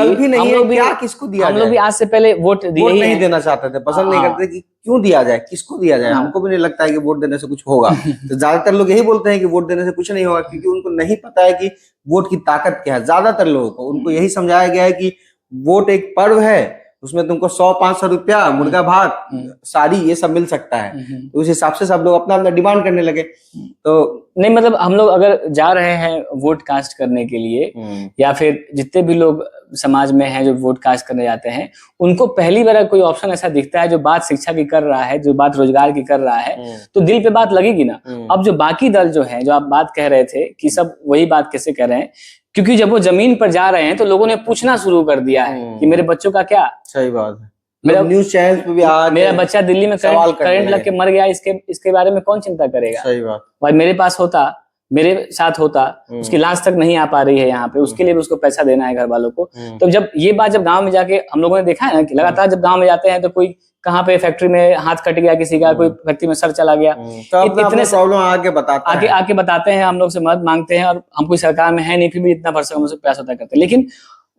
क्या किसको दिया जाए, हम लोग भी आज से पहले वोट नहीं देना चाहते थे, पसंद नहीं करते कि क्यों दिया जाए, किसको दिया जाए। हमको भी नहीं लगता है कि वोट देने से कुछ होगा। तो ज्यादातर लोग यही बोलते हैं कि वोट देने से कुछ नहीं होगा, क्योंकि उनको नहीं पता है कि वोट की ताकत क्या है। ज्यादातर लोगों को उनको यही समझाया गया है कि वोट एक पर्व है, उसमें तुमको 100-500 रुपया, मुर्गा भात, साड़ी, ये सब मिल सकता है। तो उस हिसाब से सब लोग अपना अपना डिमांड करने लगे। तो नहीं, मतलब हम लोग अगर जा रहे हैं वोट कास्ट करने के लिए, या फिर जितने भी लोग समाज में हैं जो वोट कास्ट करने जाते हैं, उनको पहली बार कोई ऑप्शन ऐसा दिखता है जो बात शिक्षा की कर रहा है, जो बात रोजगार की कर रहा है, तो दिल पे बात लगेगी ना। अब जो बाकी दल जो है, जो आप बात कह रहे थे कि सब वही बात कैसे कह रहे हैं, क्योंकि जब वो जमीन पर जा रहे हैं तो लोगों ने पूछना शुरू कर दिया है कि मेरे बच्चों का क्या। सही बात है। मेरा न्यूज चैनल पे भी मेरा बच्चा दिल्ली में करंट लग के मर गया, इसके बारे में कौन चिंता करेगा। सही बात। भाई मेरे पास होता मेरे साथ होता, उसकी लाश तक नहीं आ पा रही है यहाँ पे, उसके लिए भी उसको पैसा देना है घर वालों को। तो जब ये बात जब गांव में जाके हम लोगों ने देखा है ना कि लगातार जब गांव में जाते हैं तो कोई कहाँ पे फैक्ट्री में हाथ कट गया किसी का, कोई फैक्ट्री में सर चला गया, तो इतने प्रॉब्लम आके बताते हैं, हम लोग से मदद मांगते हैं, और हम कोई सरकार में है नहीं, फिर भी इतना भरसक हम लोग से प्रयास होता करते हैं। लेकिन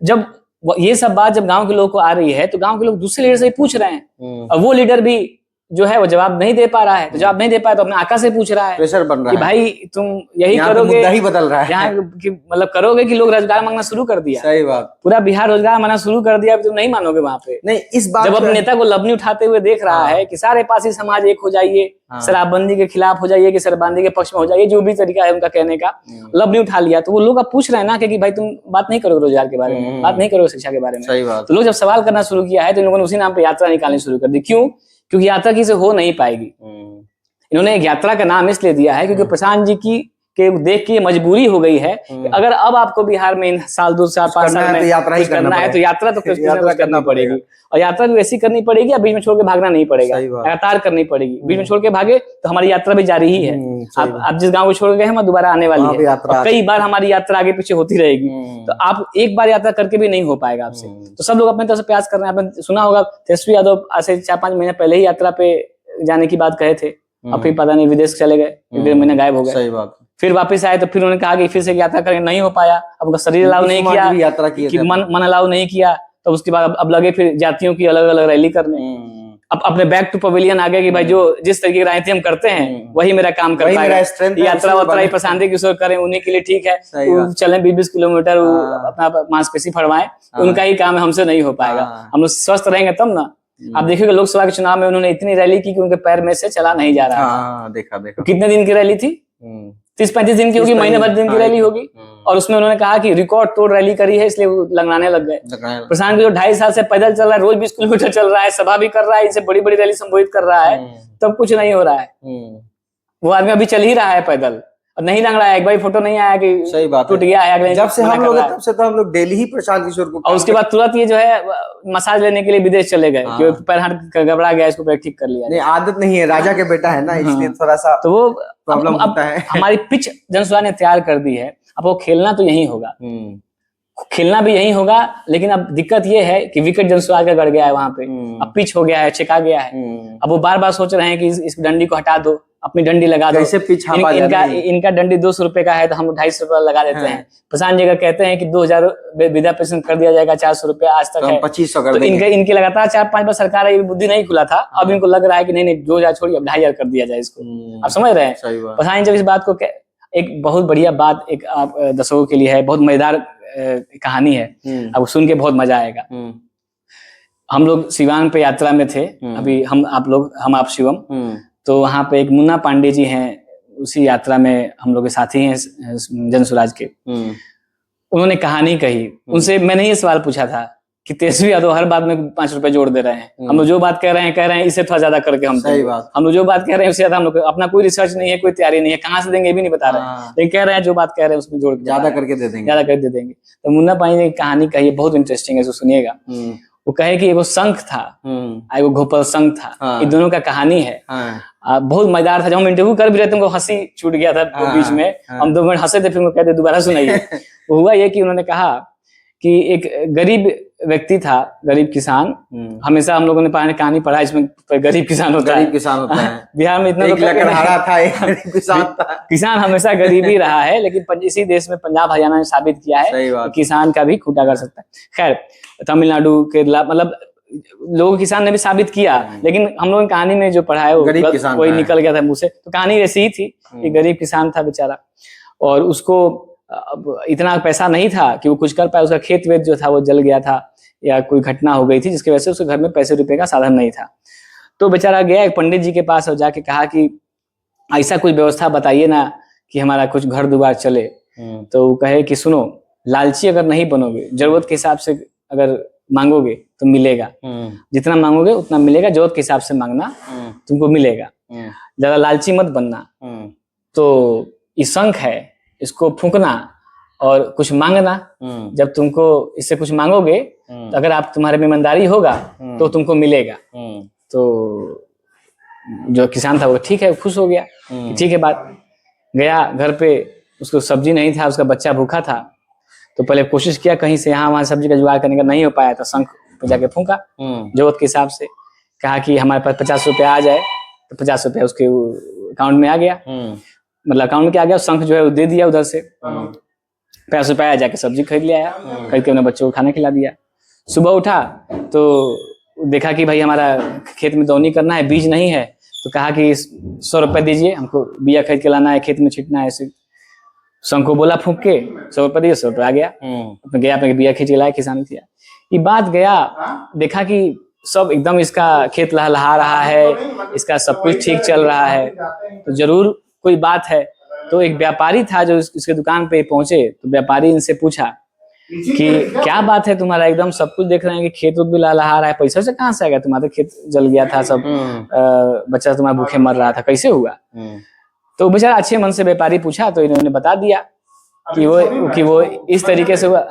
जब ये सब बात जब गांव के लोगों को आ रही है तो गांव के लोग दूसरे लीडर से पूछ रहे हैं, और वो लीडर भी जो है वो जवाब नहीं दे पा रहा है। तो जवाब नहीं दे पाया तो अपने आका से पूछ रहा है, प्रेशर बन रहा कि भाई तुम यही करोगे, मुद्दा ही बदल रहा है यहाँ कि मतलब करोगे कि लोग रोजगार मांगना शुरू कर दिया। सही बात, पूरा बिहार रोजगार मांगना शुरू कर दिया, तुम नहीं मानोगे वहां पे। नहीं इस बात जब अपने नेता को लबनी उठाते हुए देख रहा है कि सारे पासी समाज एक हो जाइए, शराबबंदी के खिलाफ हो जाइए, कि शराबबंदी के पक्ष में हो जाइए, जो भी तरीका है उनका कहने का, लबनी उठा लिया, तो वो लोग अब पूछ रहे हैं ना कि भाई तुम बात नहीं करोगे रोजगार के बारे में, बात नहीं करोगे शिक्षा के बारे में। सही बात। तो लोग जब सवाल करना शुरू किया है तो इन लोगों ने उसी नाम पे यात्रा निकालनी शुरू कर दी। क्यों? क्योंकि यात्रा किसी हो नहीं पाएगी। इन्होंने एक यात्रा का नाम इसलिए दिया है क्योंकि प्रशांत जी की के देख के मजबूरी हो गई है कि अगर अब आपको बिहार में इन साल 2 साल 5 साल में यात्रा ही करना है तो यात्रा तो कुछ करना पड़ेगी, और यात्रा भी वैसी करनी पड़ेगी, या बीच में छोड़ के भागना नहीं पड़ेगा, लगातार करनी पड़ेगी। बीच में छोड़ के भागे तो हमारी यात्रा भी जारी ही है। आप जिस गांव को छोड़ गए हैं वहां दोबारा आने वाली है, कई बार हमारी यात्रा आगे पीछे होती रहेगी। तो आप एक बार यात्रा करके भी नहीं हो पाएगा आपसे। तो सब लोग अपने तरफ से प्रयास कर रहे हैं। आपने सुना होगा तेजस्वी यादव आज से 4-5 महीने पहले ही यात्रा पे जाने की बात कहे थे, और फिर पता नहीं विदेश चले गए, 1-1.5 महीने गायब हो गए। सही बात। फिर वापस आए तो फिर उन्होंने कहा कि फिर से यात्रा करके नहीं हो पाया, अब उनका शरीर अलाउ नहीं किया, यात्रा कि मन अलाउ नहीं किया। तो उसके बाद अब लगे फिर जातियों की अलग अलग रैली करने। अब अपने बैक टू पवेलियन आ गए कि भाई जो जिस तरीके की राजनीति हम करते हैं वही मेरा काम कर पाएगा, यात्रा वात्रा पसंद किशोर करें उन्हीं के लिए ठीक है, चलें 20-20 किलोमीटर अपना मांसपेशी फड़वाएं, उनका ही काम है, हमसे नहीं हो पाएगा। हम लोग स्वस्थ रहेंगे तब ना। आप देखिएगा लोकसभा के चुनाव में उन्होंने इतनी रैली की कि उनके पैर में से चला नहीं जा रहा। देखा कितने दिन की रैली थी? 30-35 दिन की होगी, महीने भर दिन की रैली होगी। और उसमें उन्होंने कहा कि रिकॉर्ड तोड़ रैली करी है, इसलिए वो लंगड़ाने लग गए। प्रशांत जो 2.5 साल से पैदल चल रहा है, रोज 20 किलोमीटर चल रहा है, सभा भी कर रहा है, इनसे बड़ी बड़ी रैली संबोधित कर रहा है, तब कुछ नहीं हो रहा है। वो आदमी अभी चल ही रहा है पैदल, और नहीं लंग रहा है। एक बार फोटो नहीं आया कि सही बात टूट गया है। जब से हम लोग तब से तो हम लोग डेली ही प्रशांत किशोर को, और उसके बाद तुरंत ये जो है मसाज लेने के लिए विदेश चले गए, क्योंकि पैर हाथ गड़बड़ा गया, इसको पैर ठीक कर लिया। नहीं आदत नहीं है, राजा के बेटा है ना, इसलिए थोड़ा सा तो वो प्रॉब्लम होता है। हमारी पिच जनसुराज ने तैयार कर दी है, अब वो खेलना तो यही होगा, खेलना भी यही होगा। लेकिन अब दिक्कत ये है कि विकेट जनसुराज का गड़ गया है वहां पे, अब पिच हो गया है, छिका गया है। अब वो बार बार सोच रहे हैं कि इस डंडी को हटा दो, अपनी डंडी लगा दो। इनका डंडी 200 रुपए का है तो हम 250 रुपए लगा देते हैं। प्रशांत जी कहते हैं कि 2000 विद्या पेंशन कर दिया जाएगा, 400 रुपए आज तक है, 2500 कर देंगे। तो इनके लगातार 4-5 बार सरकार ये बुद्धि नहीं खुला था, अब इनको लग रहा है कि नहीं 2000 छोड़िए, अब 2500 कर दिया जाए इसको। आप समझ रहे हैं? प्रशांत जी जब इस बात को, एक बहुत बढ़िया बात एक आप दर्शकों के लिए है, बहुत मजेदार कहानी है, अब सुन के बहुत मजा आएगा। हम लोग सिवान पे यात्रा में थे, अभी हम आप शिवम, तो वहां पे एक मुन्ना पांडे जी हैं, उसी यात्रा में हम लोग के साथी हैं जनसुराज के। उन्होंने कहानी कही, उनसे मैंने ये सवाल पूछा था कि तेजस्वी यादव हर बात में 5 रुपए जोड़ दे रहे हैं, हम लोग जो बात कह रहे हैं इससे थोड़ा ज्यादा करके हम लोग जो बात कह रहे हैं उससे ज्यादा, हम लोग अपना कोई रिसर्च नहीं है, कोई तैयारी नहीं है, कहाँ से देंगे ये भी नहीं बता रहे हैं, लेकिन कह रहे हैं जो बात कह रहे हैं उसमें जोड़ ज्यादा करके दे देंगे। तो मुन्ना पांडे ने कहानी कही, बहुत इंटरेस्टिंग है, सुनिएगा। वो कहे कि एगो शंख था, एगो घोपल शंख था, ये दोनों का कहानी है। बहुत मजेदार था। जब हम इंटरव्यू कर भी रहे थे, उनको हंसी छूट गया था बीच में, हम 2 मिनट हंसे थे, फिर वो कहते दोबारा सुनाइए। वो हुआ ये कि उन्होंने कहा कि एक गरीब व्यक्ति था, गरीब किसान। हमेशा हम लोगों ने कहानी पढ़ा, इसमें गरीब किसान होता है। बिहार में इतना लकड़हारा था, एक गरीब किसान था। किसान हमेशा गरीब ही रहा है, लेकिन इसी देश में पंजाब हरियाणा ने साबित किया है कि किसान का भी खूंटा कर सकता है। खैर, तमिलनाडु केरला, मतलब लोग किसान ने भी साबित किया, लेकिन हम लोगों ने कहानी में जो पढ़ा है वो वही निकल गया था मुंह से। तो कहानी ऐसी ही थी कि गरीब किसान था बेचारा, और उसको इतना पैसा नहीं था कि वो कुछ कर पाए। उसका खेत वेत जो था वो जल गया था, या कोई घटना हो गई थी जिसकी वजह से उसके घर में पैसे रुपए का साधन नहीं था। तो बेचारा गया एक पंडित जी के पास और जाके कहा कि ऐसा कोई व्यवस्था बताइए ना कि हमारा कुछ घर दुआर चले। तो वो कहे कि सुनो, लालची अगर नहीं बनोगे, जरूरत के हिसाब से अगर मांगोगे तो मिलेगा, जितना मांगोगे उतना मिलेगा, जरूरत के हिसाब से मांगना, तुमको मिलेगा, ज्यादा लालची मत बनना। तो ये शंख है, इसको फूंकना और कुछ मांगना, जब तुमको इससे कुछ मांगोगे तो अगर आप तुम्हारे में ईमानदारी होगा तो तुमको मिलेगा। तो जो किसान था वो ठीक है, खुश हो गया, ठीक है बात। गया घर पे, उसको सब्जी नहीं था, उसका बच्चा भूखा था, तो पहले कोशिश किया कहीं से यहाँ वहाँ सब्जी का जुगाड़ करने का, नहीं हो पाया तो शंख पे जाके फूंका जरूरत के हिसाब से, कहा कि हमारे पास 50 रुपया आ जाए, तो 50 रुपया उसके अकाउंट में आ गया, मतलब अकाउंट में आ गया, शंख जो है वो दे दिया उधर से, 50 रुपया आया, जाके सब्जी खरीद ले आया, खरीद के अपने बच्चों को खाना खिला दिया। सुबह उठा तो देखा कि भाई हमारा खेत में दौनी करना है, बीज नहीं है, तो कहा कि 100 रुपये दीजिए, हमको बिया खरीद के लाना है, खेत में छिटना है। ऐसे शंख को बोला फूंक के 100 रुपये दिए, 100 रुपये आ गया, अपने गया, अपने बिया खींच के लाया, किसान किया। ये बात गया, देखा कि सब एकदम इसका खेत लहलहा रहा है, इसका सब कुछ ठीक चल रहा है, तो जरूर कोई बात है। तो एक व्यापारी था जो इसके दुकान पे पहुंचे, तो व्यापारी इनसे पूछा कि क्या बात है तुम्हारा, एकदम सब कुछ देख रहे हैं कि खेत भी लहलहा रहा है, पैसा से कहाँ से आ गया, तुम्हारा खेत जल गया था, सब बच्चा तुम्हारा भूखे मर रहा था, कैसे हुआ? तो बेचारा अच्छे मन से व्यापारी पूछा, तो इन्होंने बता दिया कि वो इस तरीके से हुआ।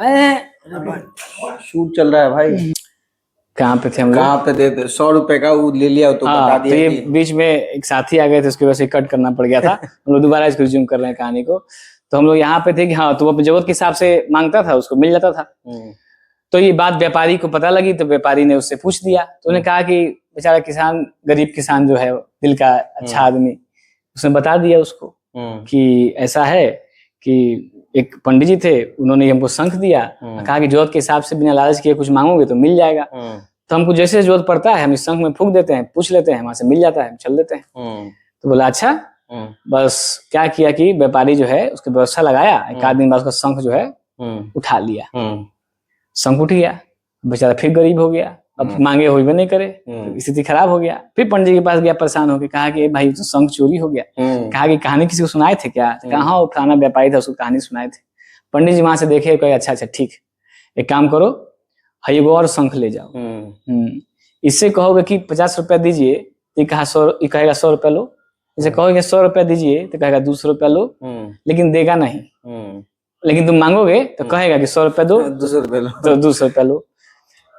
शूट चल रहा है भाई, कहाँ पे थे हम लोग? कहाँ पे थे? 100 रुपए का वो ले लिया तो बता दिया। तो ये बीच में एक साथी आ गए थे, उसकी वजह से कट करना पड़ गया था। हम लोग दोबारा इसको रिज्यूम कर रहे हैं कहानी को। तो हम लोग यहाँ पे थे कि हाँ, तो वो जरूरत के हिसाब से मांगता था, उसको मिल जाता था। तो ये बात व्यापारी को पता लगी, तो व्यापारी ने उससे पूछ दिया, तो उन्होंने कहा कि बेचारा किसान, गरीब किसान जो है, दिल का अच्छा आदमी, उसने बता दिया उसको कि ऐसा है कि एक पंडित जी थे, उन्होंने हमको शंख दिया, कहा कि जरूरत के हिसाब से बिना लालच किए कुछ मांगोगे तो मिल जाएगा। तो हमको जैसे जरूरत पड़ता है हम इस शंख में फूंक देते हैं, पूछ लेते हैं, वहां से मिल जाता है, हम चल देते हैं। तो बोला अच्छा। बस क्या किया कि व्यापारी जो है उसकी व्यवस्था लगाया, एक आध दिन बाद उसका शंख जो है उठा लिया, शंख उठ गया, बेचारा फिर गरीब हो गया, अब मांगे हुए भी नहीं करे, तो स्थिति खराब हो गया। फिर पंडित जी के पास गया परेशान होकर, कहा कि भाई तो शंख चोरी हो गया। कहा कि कहानी किसी को सुनाए थे क्या? कहा हाँ, वो फलाना व्यापारी था, उसको कहानी सुनाए थे। पंडित जी वहां से देखे, कहे अच्छा अच्छा ठीक, एक काम करो, है वो और शंख ले जाओ, इससे कहोगे कि 50 रुपया दीजिए, तो कहेगा 100 रुपया लो। इसे कहोगे 100 रुपया दीजिए, तो कहेगा 200 रुपया लो, लेकिन देगा नहीं। लेकिन तुम मांगोगे तो कहेगा कि 100 रुपया दो, 200 रुपया लो, तो 200 रुपया लो।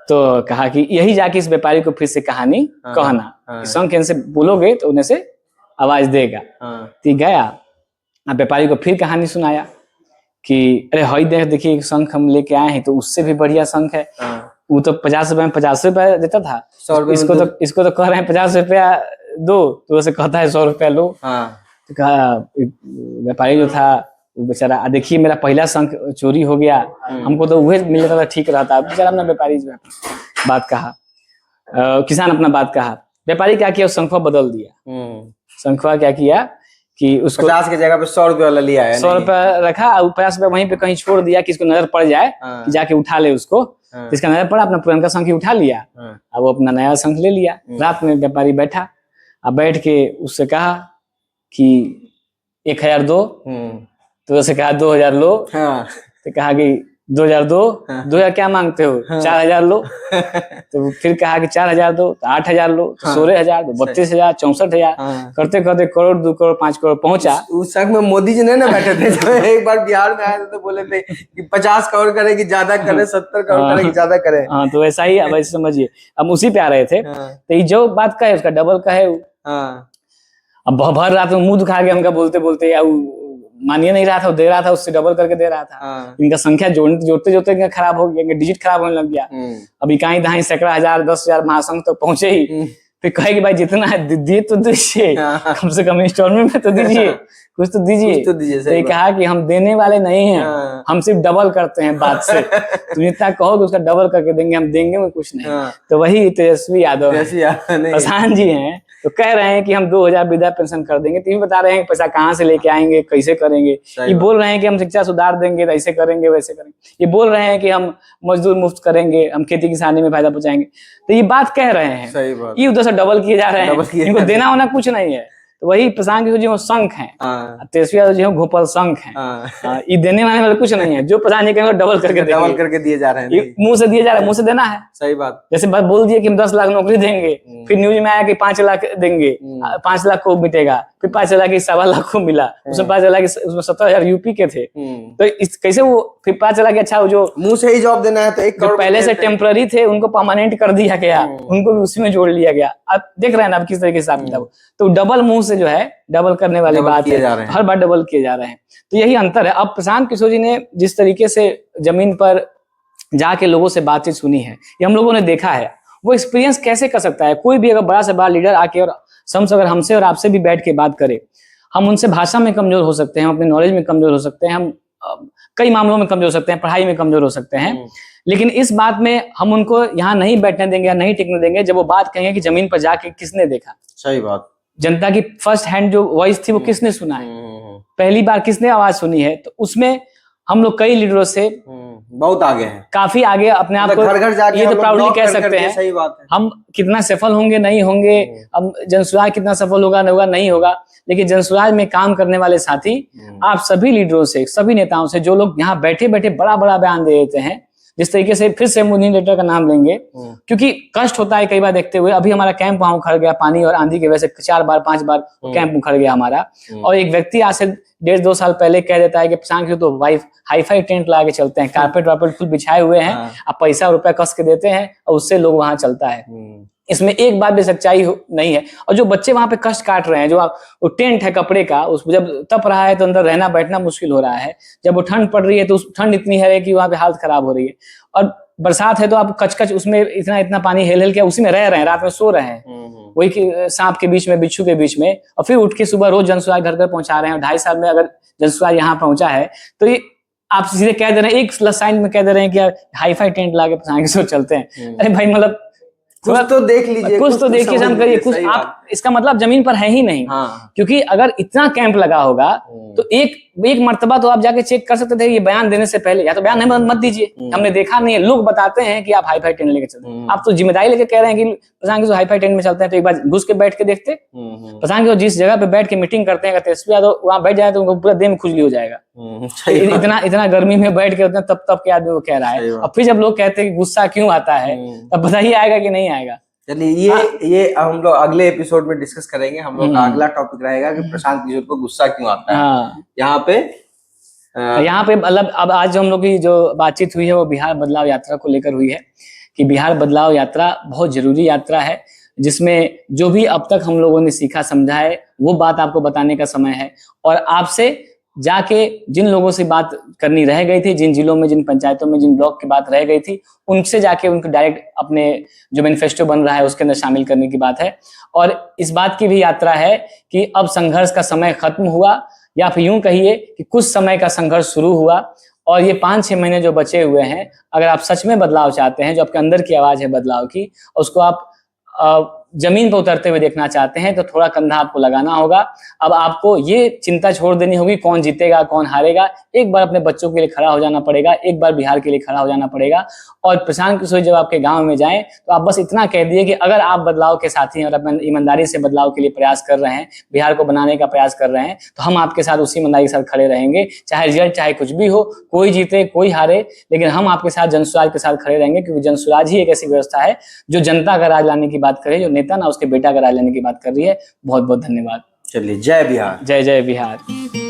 तो कहा कि यही जाके इस व्यापारी को फिर से कहानी कहना, शंख इनसे बोलोगे तो उन्हें से आवाज देगा। तो गया, अब व्यापारी को फिर कहानी सुनाया कि अरे हई देखिए शंख हम लेके आए हैं, तो उससे भी बढ़िया शंख है, वो तो 50 रुपए में 50 रुपया देता था, इसको तो कह रहे हैं 50 रुपया दो, तो उसे कहता है 100 रुपया लो। तो कहा व्यापारी जो था वो बेचारा, देखिए मेरा पहला शंख चोरी हो गया, हमको तो वही मिल जाता था, ठीक रहता। बेचारा अपना व्यापारी जो है बात कहा, किसान अपना बात कहा, व्यापारी क्या किया, शंखवा बदल दिया। शंखवा क्या किया कि उसको 50 की जगह पे 100 रुपया वाला लिया है, 100 रुपया रखा, और 50 रुपया वहीं पे कहीं छोड़ दिया कि इसको नजर पड़ जाए कि जाके उठा ले उसको। इसका नजर पड़ा, अपना पुराना शंख ही उठा लिया, अब वो अपना नया शंख ले लिया। रात में व्यापारी बैठा, अब बैठ के उससे कहा कि 1000 दो, तो उसे कहा 2000 लो। तो कहा कि 2000 दो, 2000 क्या मांगते हो, 4000 लो। तो फिर कहा कि 4000 दो, तो 8000 लो, तो 16000, 32000, 64000, करते करते करोड़, 2 करोड़, 5 करोड़ पहुंचा। उस संग में मोदी जी नहीं ना बैठे थे, जो एक बार बिहार में आए थे तो बोले थे कि 50 करोड़ करे कि ज्यादा करे, 70 करोड़ करे कि ज्यादा करे। हाँ, तो ऐसा ही, अब ऐसे समझिए, अब उसी पे आ रहे थे। तो ये जो बात कहे उसका डबल कहे। अब भर रात में मुंह दिखा के हमका बोलते बोलते, या मानिए नहीं रहा था, दे रहा था, उससे डबल करके दे रहा था। इनका संख्या जोड़ते जोड़ते खराब हो गया, डिजिट खराब होने लग गया। अब इकाई दहाई सैकड़ा हजार 10,000 महासंघ तो पहुंचे ही। फिर कहे कि भाई जितना है दिए तो दीजिए, कम से कम इंस्टॉलमेंट में तो दीजिए, कुछ तो दीजिए। तो कहा कि हम देने वाले नहीं हैं, हम सिर्फ डबल करते हैं बात से, तुम जितना कहोगे उसका डबल करके देंगे, हम देंगे में कुछ नहीं। तो वही तेजस्वी यादव प्रधान जी हैं, तो कह रहे हैं कि हम 2000 वृद्धा पेंशन कर देंगे। तो ये बता रहे हैं पैसा कहाँ से लेके आएंगे, कैसे करेंगे। ये बोल रहे हैं कि हम शिक्षा सुधार देंगे, ऐसे करेंगे वैसे करेंगे। ये बोल रहे हैं कि हम मजदूर मुफ्त करेंगे, हम खेती किसानी में फायदा पहुंचाएंगे। तो ये बात कह रहे हैं, ये उधर से डबल किए जा रहे हैं, इनको देना होना कुछ नहीं है। तो वही प्रशांत किशोर जी वो शंख है, तेजस्वी यादव जी हो घोपल शंख है। ये देने वाले कुछ नहीं है, जो प्रधान जी कहेंगे डबल करके दिए जा रहे हैं, मुंह से दिए जा रहे हैं, मुंह से देना है। सही बात। जैसे बात बोल दिए कि हम 10 लाख नौकरी देंगे, फिर न्यूज में आया कि 5 लाख देंगे, 5 लाख को मिटेगा, फिर 5 लाख 1.25 लाख को मिला, उसमें 5 लाख, उसमें 70,000 यूपी के थे। तो कैसे वो फिर 5 लाख, अच्छा वो जो मुंह से ही जॉब देना है तो 1 करोड़ पहले से टेम्पररी थे उनको परमानेंट कर दिया गया, उनको भी उसी में जोड़ लिया गया। अब देख रहे हैं ना अब किस तरीके से हिसाब किताब। तो डबल मुंह से से जो है डबल करने वाली बात है, हर बार डबल किए जा रहे हैं। तो यही अंतर है। अब प्रशांत किशोर जी ने जिस तरीके से जमीन पर जाके लोगों से बातचीत सुनी है, ये हम लोगों ने देखा है, वो एक्सपीरियंस कैसे कर सकता है कोई भी अगर बड़ा से बड़ा लीडर आके और अगर हमसे और आपसे भी बैठ के बात करे, हम उनसे भाषा में कमजोर हो सकते हैं, हम अपने नॉलेज में कमजोर हो सकते हैं, हम कई मामलों में कमजोर हो सकते हैं, पढ़ाई में कमजोर हो सकते हैं, लेकिन इस बात में हम उनको यहाँ नहीं बैठने देंगे या नहीं टिकने देंगे जब वो बात कहेंगे कि जमीन पर जाके किसने देखा। सही बात। जनता की फर्स्ट हैंड जो वॉइस थी वो किसने सुना है, पहली बार किसने आवाज सुनी है। तो उसमें हम लोग कई लीडरों से बहुत आगे हैं, काफी आगे अपने आप को घर घर जाके ये तो प्राउडली कह सकते हैं। सही बात है। हम कितना सफल होंगे नहीं होंगे, हम जनसुराज कितना सफल होगा नहीं होगा, लेकिन जनसुराज में काम करने वाले साथी आप सभी लीडरों से, सभी नेताओं से, जो लोग यहाँ बैठे बैठे बड़ा बड़ा बयान दे देते हैं, जिस तरीके से फिर से हम उन्हीं लीडर का नाम लेंगे क्योंकि कष्ट होता है कई बार देखते हुए। अभी हमारा कैंप वहां उखड़ गया, पानी और आंधी की वजह से 4 बार 5 बार कैंप उखड़ गया हमारा। और एक व्यक्ति आज से 1.5-2 साल पहले कह देता है कि प्रशांत जी तो हाईफाई टेंट लगा के चलते हैं, कारपेट वारपेट फुल बिछाए हुए हैं, आप पैसा रुपया कस के देते हैं और उससे लोग वहां चलता है। इसमें एक बात भी सच्चाई नहीं है। और जो बच्चे वहां पे कष्ट काट रहे हैं, जो वो टेंट है कपड़े का, उस जब तप रहा है तो अंदर रहना बैठना मुश्किल हो रहा है, जब वो ठंड पड़ रही है तो उस ठंड इतनी है कि वहां पे हालत खराब हो रही है, और बरसात है तो आप कच उसमें इतना पानी हेल के उसी में रह रहे हैं, रात में सो रहे हैं वही सांप के बीच में, बिच्छू के बीच में, और फिर उठ के सुबह रोज जनसुराज घर घर पहुंचा रहे हैं। 2.5 साल में अगर जनसुराज यहाँ पहुंचा है तो ये आप सीधे कह दे रहे हैं, एक साइन में कह दे रहे हैं कि हाईफाई टेंट ला के प्रशांत किशोर चलते हैं। अरे भाई मतलब कुछ तो देख लीजिए, कुछ तो देखिए, हम करिए कुछ। आप इसका मतलब जमीन पर है ही नहीं। क्योंकि अगर इतना कैंप लगा होगा तो एक मर्तबा तो आप जाके चेक कर सकते थे ये बयान देने से पहले, या तो बयान नहीं मत दीजिए, हमने देखा नहीं है, लोग बताते हैं कि आप हाईफाई टेंट लेके चलते हैं, आप तो जिम्मेदारी लेके कह रहे हैं कि प्रशांत किशोर हाईफाई टेंट में चलते हैं, तो एक बार घुस के बैठ के देखते। प्रशांत किशोर जिस जगह पे बैठ के मीटिंग करते हैं, तेजस्वी यादव वहां बैठ जाए तो उनको पूरा देह में खुजली हो जाएगा। इतना गर्मी में बैठ के उतना तप के आदमी वो कह रहा है, और फिर जब लोग कहते हैं कि गुस्सा क्यों आता है, तब बताइए आएगा कि नहीं आएगा। चलिए ये हम लोग अगले एपिसोड में डिस्कस करेंगे। हम लोग का अगला टॉपिक रहेगा कि प्रशांत किशोर को गुस्सा क्यों आता है। यहाँ पे मतलब अब आज जो हम लोग की जो बातचीत हुई है वो बिहार बदलाव यात्रा को लेकर हुई है, कि बिहार बदलाव यात्रा बहुत जरूरी यात्रा है, जिसमें जो भी अब तक हम लोगों ने सीखा समझा है वो बात आपको बताने का समय है। और आपसे जाके जिन लोगों से बात करनी रह गई थी, जिन जिलों में, जिन पंचायतों में, जिन ब्लॉक की बात रह गई थी, उनसे जाके उनको डायरेक्ट अपने जो मैनिफेस्टो बन रहा है उसके अंदर शामिल करने की बात है। और इस बात की भी यात्रा है कि अब संघर्ष का समय खत्म हुआ, या फिर यूं कहिए कि कुछ समय का संघर्ष शुरू हुआ, और ये 5-6 महीने जो बचे हुए हैं, अगर आप सच में बदलाव चाहते हैं, जो आपके अंदर की आवाज है बदलाव की, उसको आप जमीन पर उतरते हुए देखना चाहते हैं, तो थोड़ा कंधा आपको लगाना होगा। अब आपको ये चिंता छोड़ देनी होगी कौन जीतेगा कौन हारेगा, एक बार अपने बच्चों के लिए खड़ा हो जाना पड़ेगा, एक बार बिहार के लिए खड़ा हो जाना पड़ेगा। और प्रशांत किशोर जब आपके गांव में जाएं तो आप बस इतना कह दिए कि अगर आप बदलाव के साथी हैं और अपनी ईमानदारी से बदलाव के लिए प्रयास कर रहे हैं, बिहार को बनाने का प्रयास कर रहे हैं, तो हम आपके साथ उसी ईमानदारी के साथ खड़े रहेंगे, चाहे रिजल्ट चाहे कुछ भी हो, कोई जीते कोई हारे, लेकिन हम आपके साथ जनसुराज के साथ खड़े रहेंगे। क्योंकि जनसुराज ही एक ऐसी व्यवस्था है जो जनता का राज लाने की बात करे, जो नेता ना उसके बेटा का राज लेने की बात कर रही है। बहुत बहुत धन्यवाद। चलिए, जय बिहार। जय जय बिहार।